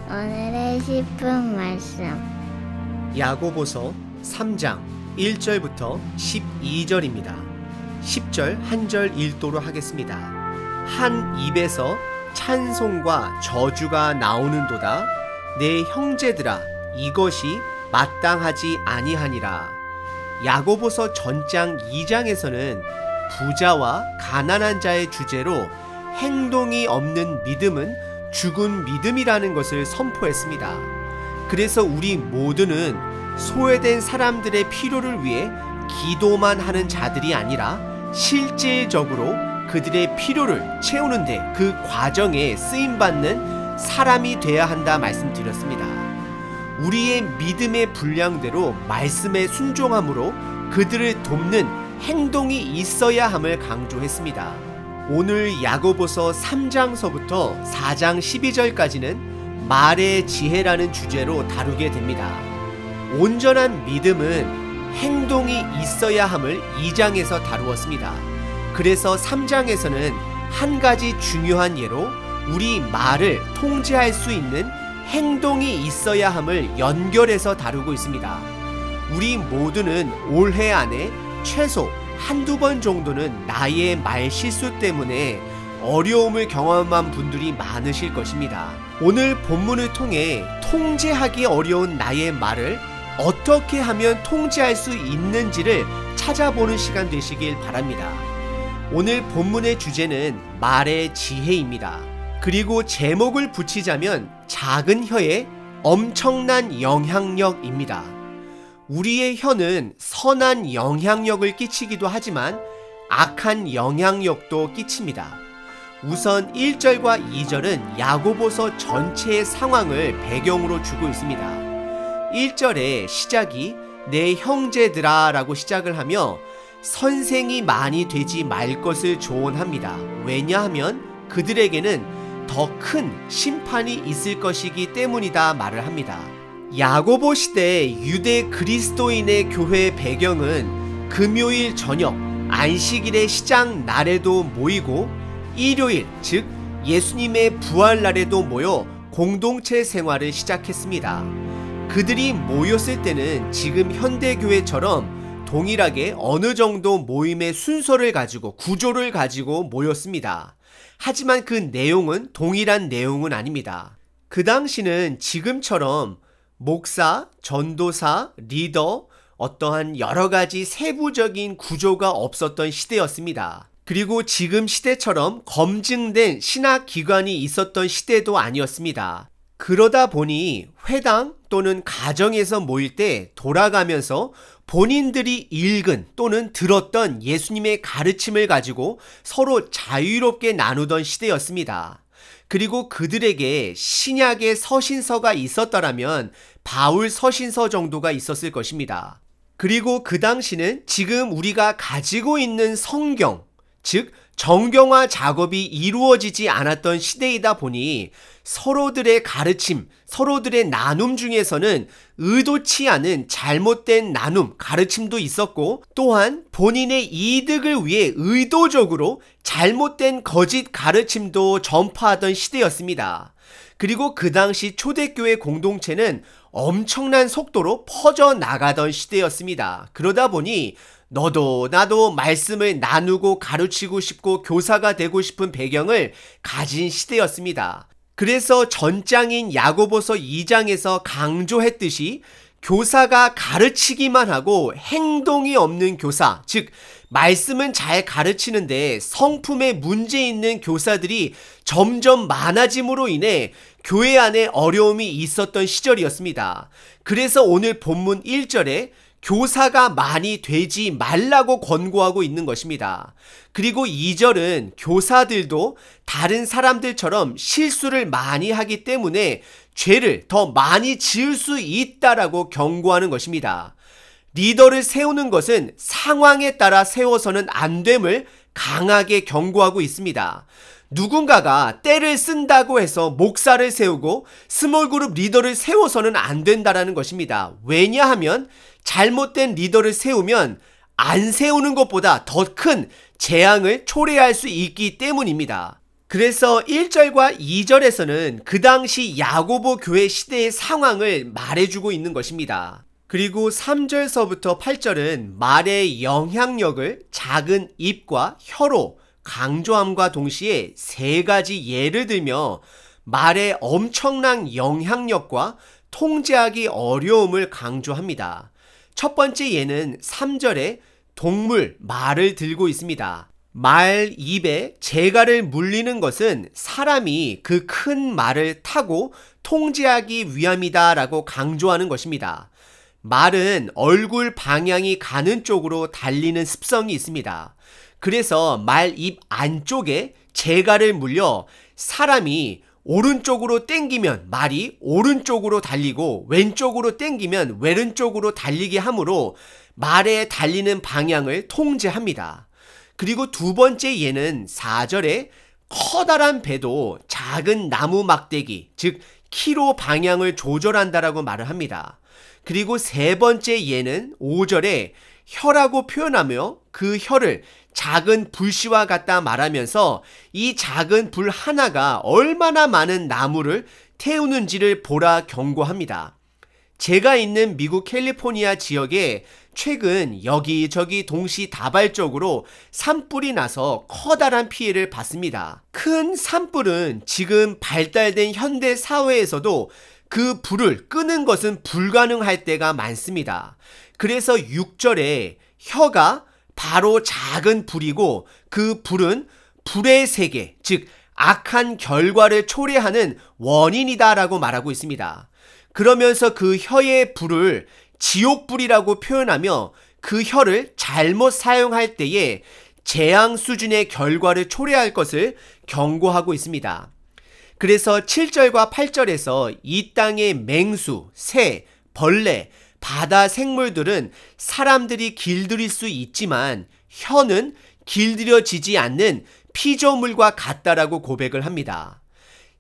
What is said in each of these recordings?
오늘의 10분 말씀. 야고보서 3장 1절부터 12절입니다. 10절 한 절 읽도록 하겠습니다. 한 입에서 찬송과 저주가 나오는도다. 내 형제들아, 이것이 마땅하지 아니하니라. 야고보서 전장 2장에서는 부자와 가난한 자의 주제로 행동이 없는 믿음은 죽은 믿음이라는 것을 선포했습니다. 그래서 우리 모두는 소외된 사람들의 필요를 위해 기도만 하는 자들이 아니라 실질적으로 그들의 필요를 채우는데 그 과정에 쓰임받는 사람이 되어야 한다 말씀드렸습니다. 우리의 믿음의 분량대로 말씀에 순종함으로 그들을 돕는 행동이 있어야 함을 강조했습니다. 오늘 야고보서 3장서부터 4장 12절까지는 말의 지혜라는 주제로 다루게 됩니다. 온전한 믿음은 행동이 있어야 함을 2장에서 다루었습니다. 그래서 3장에서는 한 가지 중요한 예로 우리 말을 통제할 수 있는 행동이 있어야 함을 연결해서 다루고 있습니다. 우리 모두는 올해 안에 최소 한두 번 정도는 나의 말 실수 때문에 어려움을 경험한 분들이 많으실 것입니다. 오늘 본문을 통해 통제하기 어려운 나의 말을 어떻게 하면 통제할 수 있는지를 찾아보는 시간 되시길 바랍니다. 오늘 본문의 주제는 말의 지혜입니다. 그리고 제목을 붙이자면 작은 혀의 엄청난 영향력입니다. 우리의 혀는 선한 영향력을 끼치기도 하지만 악한 영향력도 끼칩니다. 우선 1절과 2절은 야고보서 전체의 상황을 배경으로 주고 있습니다. 1절의 시작이 내 형제들아 라고 시작을 하며 선생이 많이 되지 말 것을 조언합니다. 왜냐하면 그들에게는 더 큰 심판이 있을 것이기 때문이다 말을 합니다. 야고보 시대 유대 그리스도인의 교회 배경은 금요일 저녁 안식일의 시작 날에도 모이고 일요일 즉 예수님의 부활날에도 모여 공동체 생활을 시작했습니다. 그들이 모였을 때는 지금 현대교회처럼 동일하게 어느 정도 모임의 순서를 가지고 구조를 가지고 모였습니다. 하지만 그 내용은 동일한 내용은 아닙니다. 그 당시는 지금처럼 목사, 전도사, 리더, 어떠한 여러가지 세부적인 구조가 없었던 시대였습니다. 그리고 지금 시대처럼 검증된 신학기관이 있었던 시대도 아니었습니다. 그러다 보니 회당 또는 가정에서 모일 때 돌아가면서 본인들이 읽은 또는 들었던 예수님의 가르침을 가지고 서로 자유롭게 나누던 시대였습니다. 그리고 그들에게 신약의 서신서가 있었더라면 바울 서신서 정도가 있었을 것입니다. 그리고 그 당시는 지금 우리가 가지고 있는 성경, 즉 정경화 작업이 이루어지지 않았던 시대이다 보니 서로들의 가르침, 서로들의 나눔 중에서는 의도치 않은 잘못된 나눔, 가르침도 있었고 또한 본인의 이득을 위해 의도적으로 잘못된 거짓 가르침도 전파하던 시대였습니다. 그리고 그 당시 초대교회 공동체는 엄청난 속도로 퍼져나가던 시대였습니다. 그러다 보니 너도 나도 말씀을 나누고 가르치고 싶고 교사가 되고 싶은 배경을 가진 시대였습니다. 그래서 전장인 야고보서 2장에서 강조했듯이 교사가 가르치기만 하고 행동이 없는 교사, 즉 말씀은 잘 가르치는데 성품에 문제 있는 교사들이 점점 많아짐으로 인해 교회 안에 어려움이 있었던 시절이었습니다. 그래서 오늘 본문 1절에 교사가 많이 되지 말라고 권고하고 있는 것입니다. 그리고 2절은 교사들도 다른 사람들처럼 실수를 많이 하기 때문에 죄를 더 많이 지을 수 있다라고 경고하는 것입니다. 리더를 세우는 것은 상황에 따라 세워서는 안 됨을 강하게 경고하고 있습니다. 누군가가 때를 쓴다고 해서 목사를 세우고 스몰그룹 리더를 세워서는 안 된다라는 것입니다. 왜냐하면 잘못된 리더를 세우면 안 세우는 것보다 더 큰 재앙을 초래할 수 있기 때문입니다. 그래서 1절과 2절에서는 그 당시 야고보 교회 시대의 상황을 말해주고 있는 것입니다. 그리고 3절서부터 8절은 말의 영향력을 작은 입과 혀로 강조함과 동시에 세 가지 예를 들며 말의 엄청난 영향력과 통제하기 어려움을 강조합니다. 첫 번째 예는 3절에 동물, 말을 들고 있습니다. 말 입에 재갈을 물리는 것은 사람이 그 큰 말을 타고 통제하기 위함이다 라고 강조하는 것입니다. 말은 얼굴 방향이 가는 쪽으로 달리는 습성이 있습니다. 그래서 말 입 안쪽에 재갈을 물려 사람이 오른쪽으로 당기면 말이 오른쪽으로 달리고 왼쪽으로 당기면 왼쪽으로 달리게 하므로 말에 달리는 방향을 통제합니다. 그리고 두 번째 예는 4절에 커다란 배도 작은 나무 막대기, 즉 키로 방향을 조절한다라고 말을 합니다. 그리고 세 번째 예는 5절에 혀라고 표현하며 그 혀를 작은 불씨와 같다 말하면서 이 작은 불 하나가 얼마나 많은 나무를 태우는지를 보라 경고합니다. 제가 있는 미국 캘리포니아 지역에 최근 여기저기 동시다발적으로 산불이 나서 커다란 피해를 받습니다. 큰 산불은 지금 발달된 현대 사회에서도 그 불을 끄는 것은 불가능할 때가 많습니다. 그래서 6절에 혀가 바로 작은 불이고 그 불은 불의 세계, 즉 악한 결과를 초래하는 원인이다 라고 말하고 있습니다. 그러면서 그 혀의 불을 지옥불이라고 표현하며 그 혀를 잘못 사용할 때에 재앙 수준의 결과를 초래할 것을 경고하고 있습니다. 그래서 7절과 8절에서 이 땅의 맹수, 새, 벌레, 바다 생물들은 사람들이 길들일 수 있지만 혀는 길들여지지 않는 피조물과 같다라고 고백을 합니다.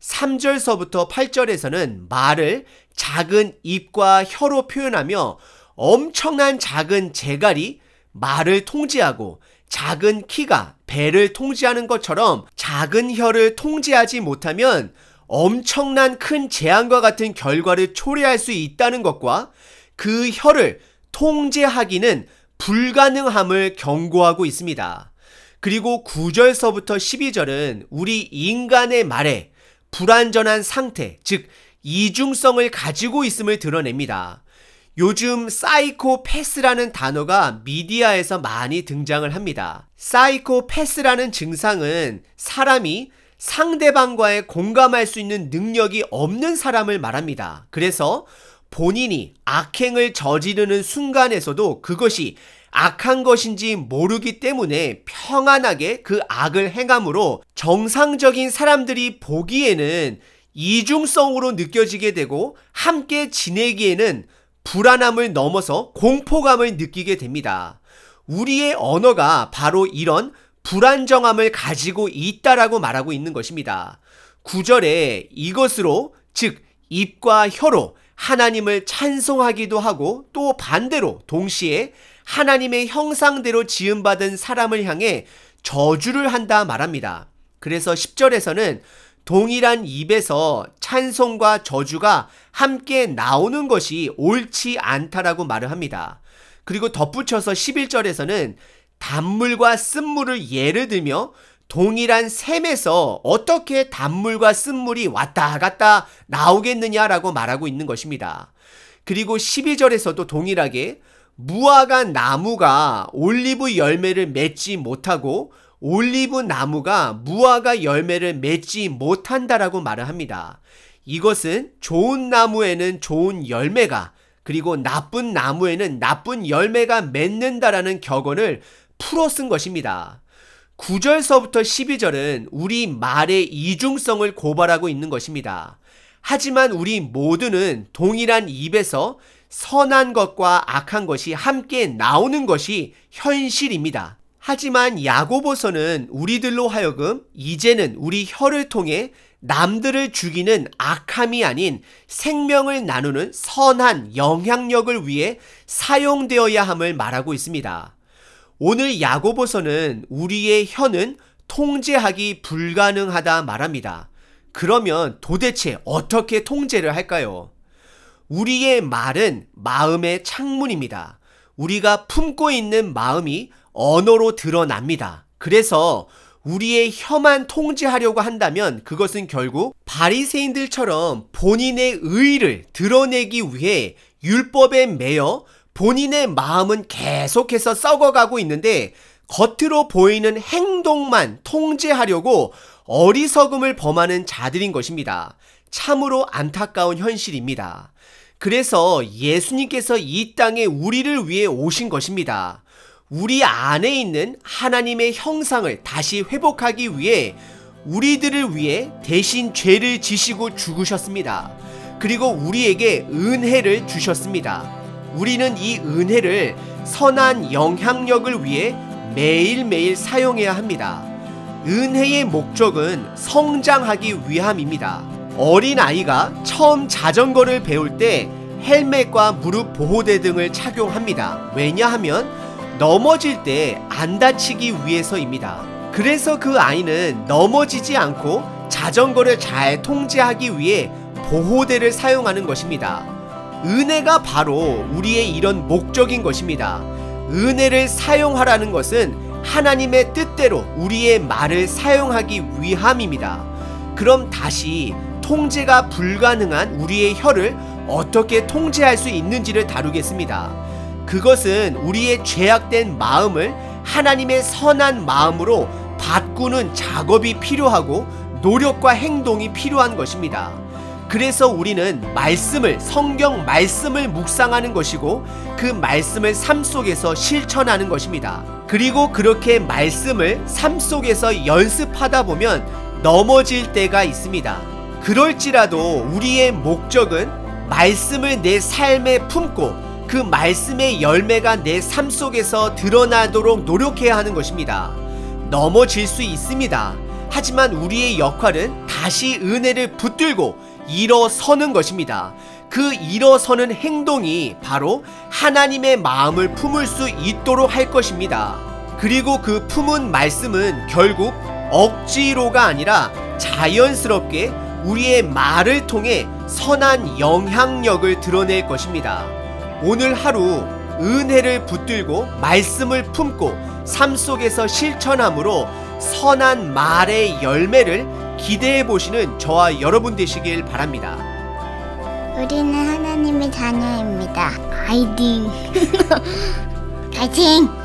3절서부터 8절에서는 말을 작은 입과 혀로 표현하며 엄청난 작은 재갈이 말을 통제하고 작은 키가 배를 통제하는 것처럼 작은 혀를 통제하지 못하면 엄청난 큰 재앙과 같은 결과를 초래할 수 있다는 것과 그 혀를 통제하기는 불가능함을 경고하고 있습니다. 그리고 9절서부터 12절은 우리 인간의 말에 불완전한 상태, 즉 이중성을 가지고 있음을 드러냅니다. 요즘 사이코패스라는 단어가 미디어에서 많이 등장을 합니다. 사이코패스라는 증상은 사람이 상대방과의 공감할 수 있는 능력이 없는 사람을 말합니다. 그래서 본인이 악행을 저지르는 순간에서도 그것이 악한 것인지 모르기 때문에 평안하게 그 악을 행함으로 정상적인 사람들이 보기에는 이중성으로 느껴지게 되고 함께 지내기에는 불안함을 넘어서 공포감을 느끼게 됩니다. 우리의 언어가 바로 이런 불안정함을 가지고 있다라고 말하고 있는 것입니다. 9절에 이것으로 즉 입과 혀로 하나님을 찬송하기도 하고 또 반대로 동시에 하나님의 형상대로 지음받은 사람을 향해 저주를 한다 말합니다. 그래서 10절에서는 동일한 입에서 찬송과 저주가 함께 나오는 것이 옳지 않다라고 말을 합니다. 그리고 덧붙여서 11절에서는 단물과 쓴물을 예를 들며 동일한 샘에서 어떻게 단물과 쓴물이 왔다 갔다 나오겠느냐라고 말하고 있는 것입니다. 그리고 12절에서도 동일하게 무화과 나무가 올리브 열매를 맺지 못하고 올리브 나무가 무화과 열매를 맺지 못한다라고 말을 합니다. 이것은 좋은 나무에는 좋은 열매가 그리고 나쁜 나무에는 나쁜 열매가 맺는다라는 격언을 풀어 쓴 것입니다. 9절서부터 12절은 우리 말의 이중성을 고발하고 있는 것입니다. 하지만 우리 모두는 동일한 입에서 선한 것과 악한 것이 함께 나오는 것이 현실입니다. 하지만 야고보서는 우리들로 하여금 이제는 우리 혀를 통해 남들을 죽이는 악함이 아닌 생명을 나누는 선한 영향력을 위해 사용되어야 함을 말하고 있습니다. 오늘 야고보서는 우리의 혀는 통제하기 불가능하다 말합니다. 그러면 도대체 어떻게 통제를 할까요? 우리의 말은 마음의 창문입니다. 우리가 품고 있는 마음이 언어로 드러납니다. 그래서 우리의 혀만 통제하려고 한다면 그것은 결국 바리새인들처럼 본인의 의의를 드러내기 위해 율법에 매여 본인의 마음은 계속해서 썩어가고 있는데 겉으로 보이는 행동만 통제하려고 어리석음을 범하는 자들인 것입니다. 참으로 안타까운 현실입니다. 그래서 예수님께서 이 땅에 우리를 위해 오신 것입니다. 우리 안에 있는 하나님의 형상을 다시 회복하기 위해 우리들을 위해 대신 죄를 지시고 죽으셨습니다. 그리고 우리에게 은혜를 주셨습니다. 우리는 이 은혜를 선한 영향력을 위해 매일매일 사용해야 합니다. 은혜의 목적은 성장하기 위함입니다. 어린아이가 처음 자전거를 배울 때 헬멧과 무릎 보호대 등을 착용합니다. 왜냐하면 넘어질 때 안 다치기 위해서입니다. 그래서 그 아이는 넘어지지 않고 자전거를 잘 통제하기 위해 보호대를 사용하는 것입니다. 은혜가 바로 우리의 이런 목적인 것입니다. 은혜를 사용하라는 것은 하나님의 뜻대로 우리의 말을 사용하기 위함입니다. 그럼 다시 통제가 불가능한 우리의 혀를 어떻게 통제할 수 있는지를 다루겠습니다. 그것은 우리의 죄악된 마음을 하나님의 선한 마음으로 바꾸는 작업이 필요하고 노력과 행동이 필요한 것입니다. 그래서 우리는 성경 말씀을 묵상하는 것이고 그 말씀을 삶 속에서 실천하는 것입니다. 그리고 그렇게 말씀을 삶 속에서 연습하다 보면 넘어질 때가 있습니다. 그럴지라도 우리의 목적은 말씀을 내 삶에 품고 그 말씀의 열매가 내 삶 속에서 드러나도록 노력해야 하는 것입니다. 넘어질 수 있습니다. 하지만 우리의 역할은 다시 은혜를 붙들고 일어서는 것입니다. 그 일어서는 행동이 바로 하나님의 마음을 품을 수 있도록 할 것입니다. 그리고 그 품은 말씀은 결국 억지로가 아니라 자연스럽게 우리의 말을 통해 선한 영향력을 드러낼 것입니다. 오늘 하루 은혜를 붙들고 말씀을 품고 삶 속에서 실천함으로 선한 말의 열매를 기대해 보시는 저와 여러분 되시길 바랍니다. 우리는 하나님의 자녀입니다. 파이팅! 파이팅!